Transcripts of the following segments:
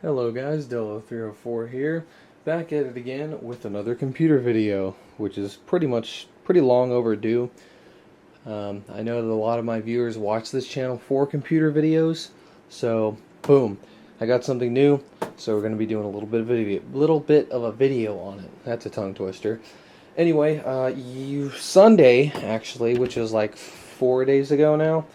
Hello guys, Dello304 here, back at it again with another computer video, which is pretty long overdue. I know that a lot of my viewers watch this channel for computer videos, so boom, I got something new. So we're going to be doing a little bit of a video on it. That's a tongue twister. Anyway, Sunday actually, which is like 4 days ago now,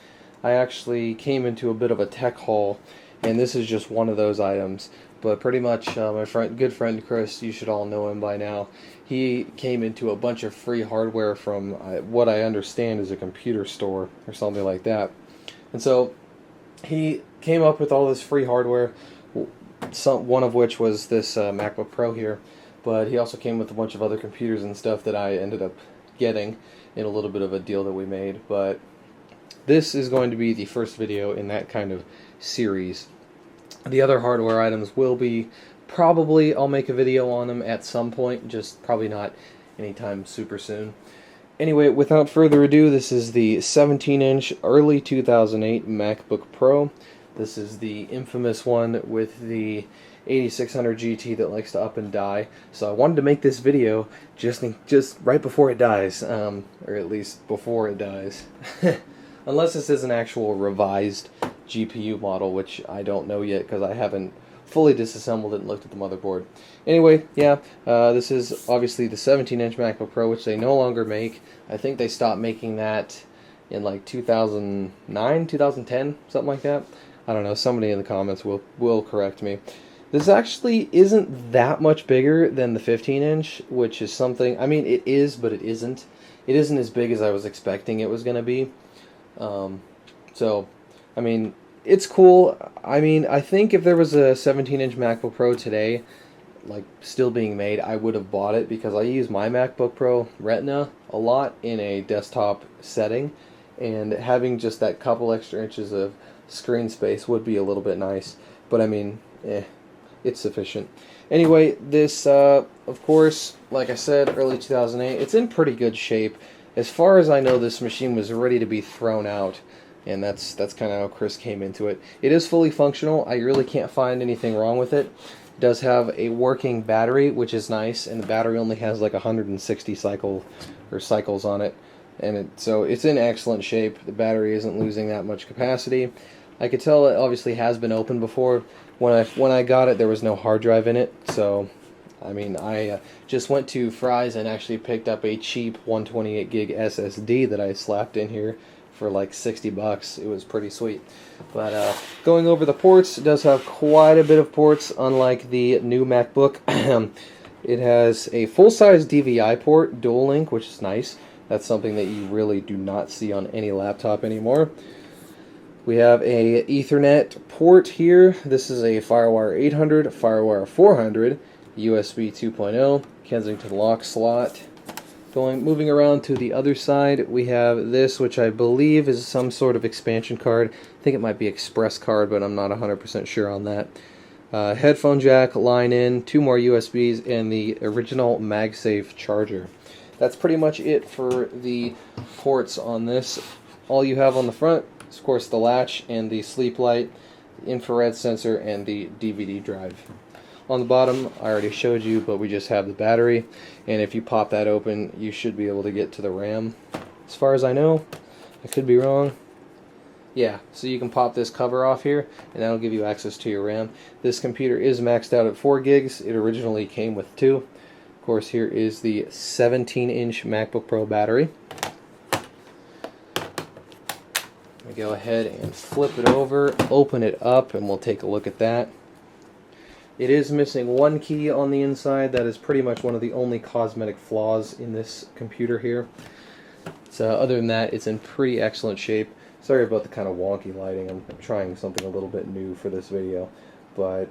I actually came into a bit of a tech haul. And this is just one of those items. But pretty much, my good friend Chris, you should all know him by now, he came into a bunch of free hardware from what I understand is a computer store or something like that. And so he came up with all this free hardware, one of which was this MacBook Pro here. But he also came with a bunch of other computers and stuff that I ended up getting in a little bit of a deal that we made. But this is going to be the first video in that kind of series. The other hardware items will be, probably I'll make a video on them at some point, just probably not anytime super soon. Anyway, without further ado, this is the 17-inch early 2008 MacBook Pro. This is the infamous one with the 8600 GT that likes to up and die. So I wanted to make this video just right before it dies, or at least before it dies. Unless this is an actual revised GPU model, which I don't know yet because I haven't fully disassembled it and looked at the motherboard. Anyway, yeah, this is obviously the 17-inch MacBook Pro, which they no longer make. I think they stopped making that in like 2009, 2010, something like that. I don't know, somebody in the comments will correct me. This actually isn't that much bigger than the 15-inch, which is something, I mean, it is, but it isn't. It isn't as big as I was expecting it was going to be. So, I mean, it's cool. I mean, I think if there was a 17-inch MacBook Pro today, like, still being made, I would have bought it because I use my MacBook Pro Retina a lot in a desktop setting, and having just that couple extra inches of screen space would be a little bit nice, but I mean, it's sufficient. Anyway, this, of course, like I said, early 2008, it's in pretty good shape. As far as I know, this machine was ready to be thrown out, and that's kind of how Chris came into it. It is fully functional. I really can't find anything wrong with it. It does have a working battery, which is nice, and the battery only has like 160 cycles on it, and so it's in excellent shape. The battery isn't losing that much capacity. I could tell it obviously has been opened before. When I got it, there was no hard drive in it, so I mean, I just went to Fry's and actually picked up a cheap 128 gig SSD that I slapped in here for like 60 bucks. It was pretty sweet. But going over the ports, it does have quite a bit of ports, unlike the new MacBook. It has a full-size DVI port, dual link, which is nice. That's something that you really do not see on any laptop anymore. We have a Ethernet port here. This is a FireWire 800, FireWire 400, USB 2.0, Kensington lock slot. Moving around to the other side, we have this, which I believe is some sort of expansion card. I think it might be Express card, but I'm not 100% sure on that. Headphone jack, line in, 2 more USBs, and the original MagSafe charger. That's pretty much it for the ports on this. All you have on the front is, of course, the latch and the sleep light, the infrared sensor, and the DVD drive. On the bottom, I already showed you, but we just have the battery, and if you pop that open, you should be able to get to the RAM. As far as I know, I could be wrong. Yeah, so you can pop this cover off here, and that'll give you access to your RAM. This computer is maxed out at 4 gigs. It originally came with 2. Of course, here is the 17-inch MacBook Pro battery. We go ahead and flip it over, open it up, and we'll take a look at that. It is missing one key on the inside. That is pretty much one of the only cosmetic flaws in this computer here. So other than that, it's in pretty excellent shape. Sorry about the kind of wonky lighting. I'm trying something a little bit new for this video. But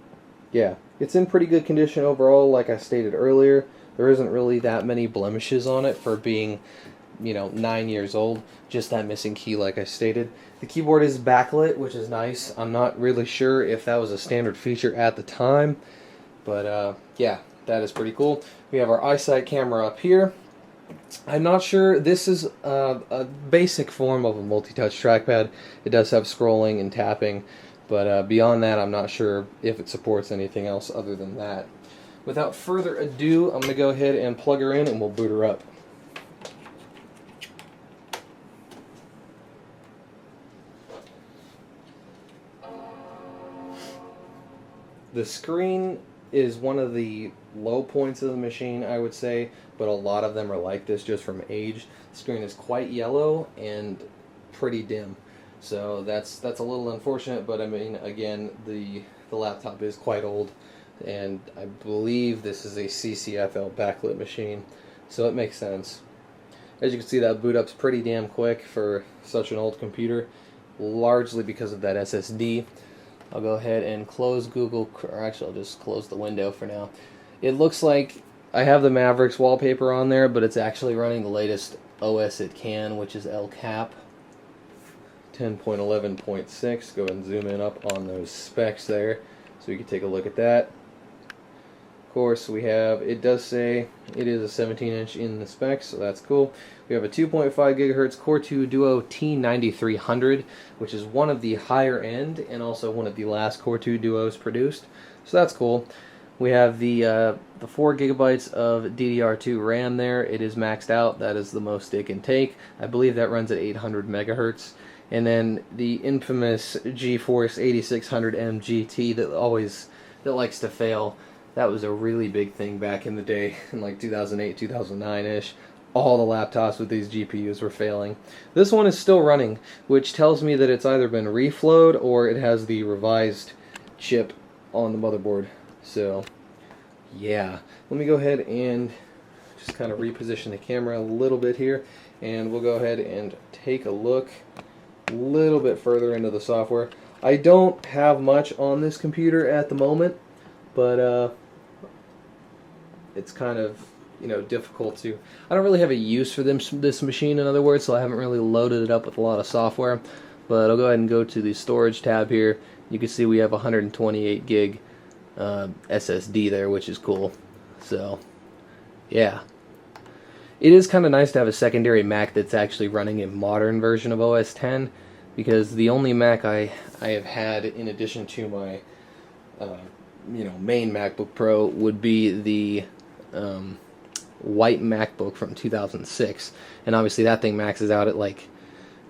yeah, it's in pretty good condition overall. Like I stated earlier, there isn't really that many blemishes on it for being, 9 years old. Just that missing key, like I stated. The keyboard is backlit, which is nice. I'm not really sure if that was a standard feature at the time, but yeah, that is pretty cool. We have our iSight camera up here. I'm not sure. This is a basic form of a multi-touch trackpad. It does have scrolling and tapping. But beyond that, I'm not sure if it supports anything else other than that. Without further ado, I'm going to go ahead and plug her in and we'll boot her up. The screen is one of the low points of the machine, I would say, but a lot of them are like this just from age. The screen is quite yellow and pretty dim, so that's a little unfortunate, but I mean, again, the laptop is quite old, and I believe this is a CCFL backlit machine, so it makes sense. As you can see, that boot up's pretty damn quick for such an old computer, largely because of that SSD. I'll go ahead and close Google, or actually I'll just close the window for now. It looks like I have the Mavericks wallpaper on there, but it's actually running the latest OS it can, which is El Cap 10.11.6. Go ahead and zoom in up on those specs there so you can take a look at that. Of course, we have, it does say it is a 17-inch in the specs, so that's cool. We have a 2.5 gigahertz Core 2 Duo T9300, which is one of the higher end and also one of the last Core 2 Duos produced, so that's cool. We have the 4 gigabytes of DDR2 RAM there. It is maxed out. That is the most it can take. I believe that runs at 800 megahertz. And then the infamous GeForce 8600M GT that likes to fail. That was a really big thing back in the day, in like 2008, 2009-ish. All the laptops with these GPUs were failing. This one is still running, which tells me that it's either been reflowed or it has the revised chip on the motherboard. So, yeah. Let me go ahead and just kind of reposition the camera a little bit here, and we'll go ahead and take a look a little bit further into the software. I don't have much on this computer at the moment, but it's kind of, you know, difficult to, I don't really have a use for this machine, in other words, so I haven't really loaded it up with a lot of software. But I'll go ahead and go to the storage tab here. You can see we have 128 gig SSD there, which is cool. So yeah, it is kind of nice to have a secondary Mac that's actually running a modern version of OS X, because the only Mac I have had in addition to my main MacBook Pro would be the white MacBook from 2006, and obviously that thing maxes out at like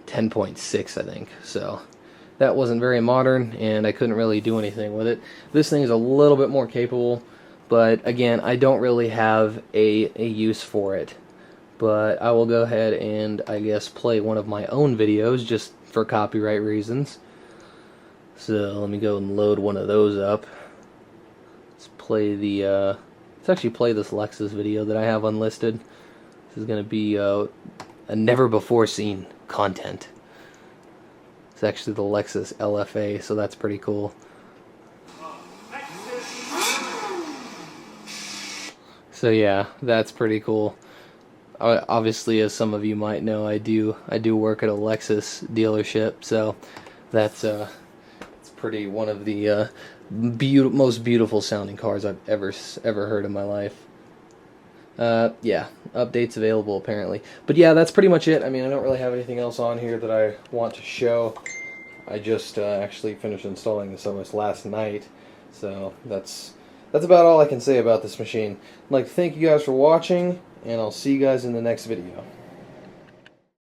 10.6, I think, so that wasn't very modern and I couldn't really do anything with it. This thing is a little bit more capable, but again, I don't really have a use for it. But I will go ahead and, I guess, play one of my own videos just for copyright reasons. So let me go and load one of those up. Let's play the let's actually play this Lexus video that I have unlisted. This is going to be a never before seen content. It's actually the Lexus LFA, so that's pretty cool. So yeah, that's pretty cool. Obviously, as some of you might know, I do work at a Lexus dealership, so that's it's pretty one of the most beautiful sounding cars I've ever heard in my life. Yeah, updates available apparently. But yeah, that's pretty much it. I mean, I don't really have anything else on here that I want to show. I just actually finished installing this OS last night, so that's about all I can say about this machine. I'd like to thank you guys for watching, and I'll see you guys in the next video.